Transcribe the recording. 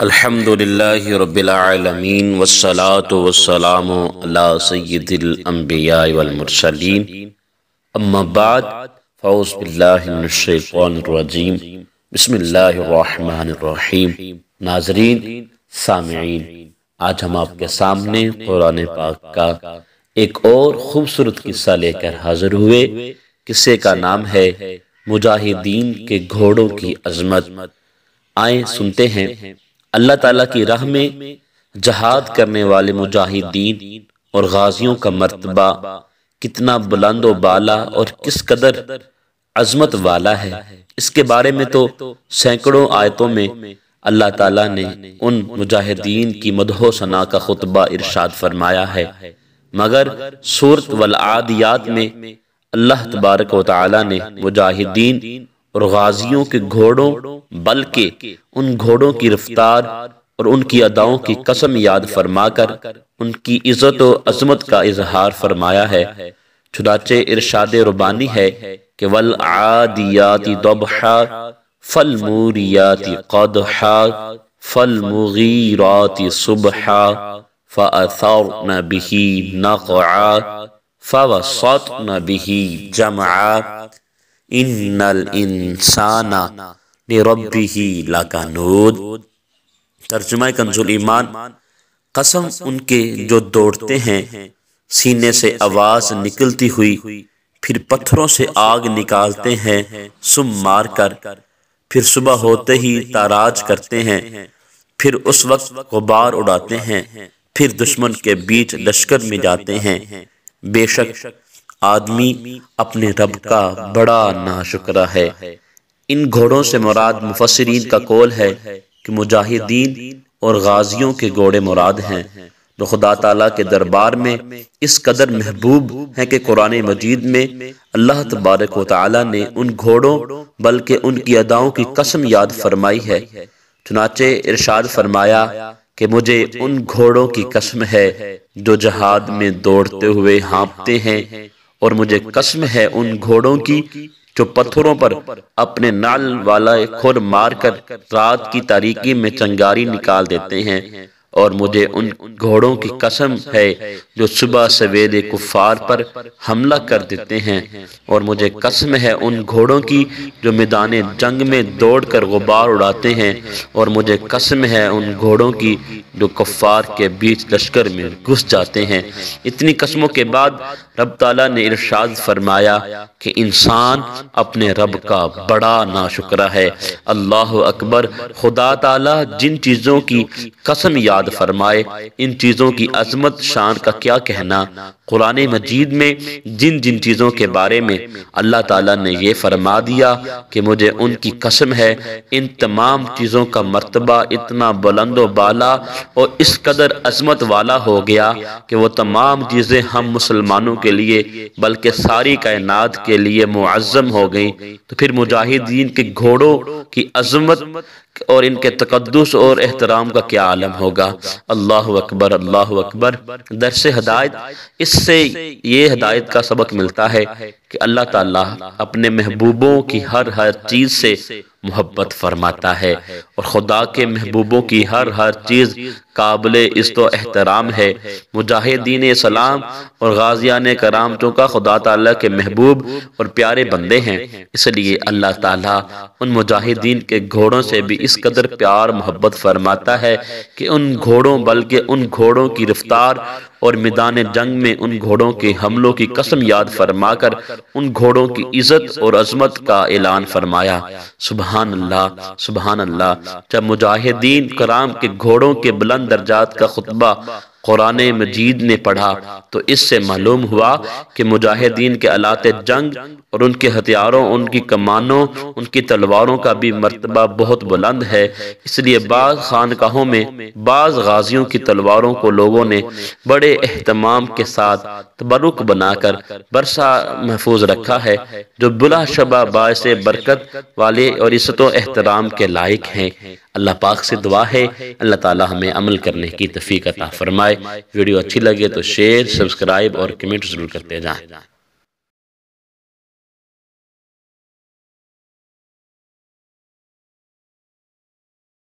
الحمدللہ رب العالمین والصلاة والسلام علی سید الانبیاء والمرسلین اما بعد فاعوذ باللہ من الشیطان الرجیم بسم اللہ الرحمن الرحیم۔ ناظرین، سامعین، آج ہم آپ کے سامنے قرآن پاک کا ایک اور خوبصورت قصہ لے کر حاضر ہوئے۔ قصے کا نام ہے مجاہدین کے گھوڑوں کی عظمت۔ آئیں سنتے ہیں اللہ تعالیٰ کی راہ میں جہاد کرنے والے مجاہدین اور غازیوں کا مرتبہ کتنا بلند و بالا اور کس قدر عظمت والا ہے۔ اس کے بارے میں تو سینکڑوں آیتوں میں اللہ تعالیٰ نے ان مجاہدین کی مدح و ثنا کا خطبہ ارشاد فرمایا ہے، مگر سورۃ والعادیات میں اللہ تبارک و تعالیٰ نے مجاہدین اور غازیوں کے گھوڑوں بلکہ ان گھوڑوں کی رفتار اور ان کی اداؤں کی قسم یاد فرما کر ان کی عزت و عظمت کا اظہار فرمایا ہے۔ چنانچہ ارشاد ربانی ہے کہ والعادیات ضبحا فالموریات قدحا فالمغیرات صبحا فأثرن به نقعا فوسطن به جمعا ان الانسان لربہ لکنود۔ ترجمہ کنز ایمان: قسم ان کے جو دوڑتے ہیں، سینے سے آواز نکلتی ہوئی، پھر پتھروں سے آگ نکالتے ہیں سم مار کر، پھر صبح ہوتے ہی تاراج کرتے ہیں، پھر اس وقت غبار اڑاتے ہیں، پھر دشمن کے بیچ لشکر میں جاتے ہیں۔ بے شک آدمی اپنے رب کا بڑا ناشکرا ہے۔ ان گھوڑوں سے مراد مفسرین کا قول ہے کہ مجاہدین اور غازیوں کے گھوڑے مراد ہیں، جو خدا تعالیٰ کے دربار میں اس قدر محبوب ہیں کہ قرآن مجید میں اللہ تبارک و تعالیٰ نے ان گھوڑوں بلکہ ان کی اداؤں کی قسم یاد فرمائی ہے۔ چنانچہ ارشاد فرمایا کہ مجھے ان گھوڑوں کی قسم ہے جو جہاد میں دوڑتے ہوئے ہانپتے ہیں، اور مجھے قسم ہے ان گھوڑوں کی جو پتھروں پر اپنے نعل والا کھر مار کر رات کی تاریکی میں چنگاری نکال دیتے ہیں، اور مجھے ان گھوڑوں کی قسم ہے جو صبح سویرے کفار پر حملہ کر دیتے ہیں، اور مجھے قسم ہے ان گھوڑوں کی جو میدان جنگ میں دوڑ کر غبار اڑاتے ہیں، اور مجھے قسم ہے ان گھوڑوں کی جو کفار کے بیچ لشکر میں گھس جاتے ہیں۔ اتنی قسموں کے بعد رب تعالیٰ نے ارشاد فرمایا کہ انسان اپنے رب کا بڑا ناشکرا ہے۔ اللہ اکبر! خدا تعالیٰ جن چیزوں کی قسم یاد فرمائے، ان چیزوں کی عظمت شان کا کیا کہنا۔ قرآن مجید میں جن جن چیزوں کے بارے میں اللہ تعالیٰ نے یہ فرما دیا کہ مجھے ان کی قسم ہے، ان تمام چیزوں کا مرتبہ اتنا بلند و بالا اور اس قدر عظمت والا ہو گیا کہ وہ تمام چیزیں ہم مسلمانوں کے لیے بلکہ ساری کائنات کے لیے معظم ہو گئیں، تو پھر مجاہدین کے گھوڑوں کی عظمت اور ان کے تقدس اور احترام کا کیا عالم ہوگا۔ اللہ اکبر، اللہ اکبر! درس ہدایت: اس سے یہ ہدایت کا سبق ملتا ہے کہ اللہ تعالیٰ اپنے محبوبوں کی ہر چیز سے محبت فرماتا ہے، اور خدا کے محبوبوں کی ہر چیز قابل عزت و احترام ہے۔ مجاہدین اسلام اور غازیان کرام چونکہ خدا تعالیٰ کے محبوب اور پیارے بندے ہیں، اس لیے اللہ تعالیٰ ان مجاہدین کے گھوڑوں سے بھی اس قدر پیار محبت فرماتا ہے کہ ان گھوڑوں بلکہ ان گھوڑوں کی رفتار اور میدان جنگ میں ان گھوڑوں کے حملوں کی قسم یاد فرما کر ان گھوڑوں کی عزت اور عظمت کا اعلان فرمایا۔ سبحان اللہ، سبحان اللہ! جب مجاہدین کرام کے گھوڑوں کے بلند درجات کا خطبہ قرآن مجید نے پڑھا تو اس سے معلوم ہوا کہ مجاہدین کے آلات جنگ اور ان کے ہتھیاروں، ان کی کمانوں، ان کی تلواروں کا بھی مرتبہ بہت بلند ہے۔ اس لیے بعض خانقاہوں میں بعض غازیوں کی تلواروں کو لوگوں نے بڑے اہتمام کے ساتھ تبرک بنا کر برسا محفوظ رکھا ہے، جو بلا شبہ باعث برکت والے اور عزت و احترام کے لائق ہیں۔ اللہ پاک سے دعا ہے اللہ تعالی ہمیں عمل کرنے کی توفیق عطا فرمائے۔ ویڈیو اچھی لگے تو شیئر، سبسکرائب اور کمنٹ ضرور کرتے جائیں۔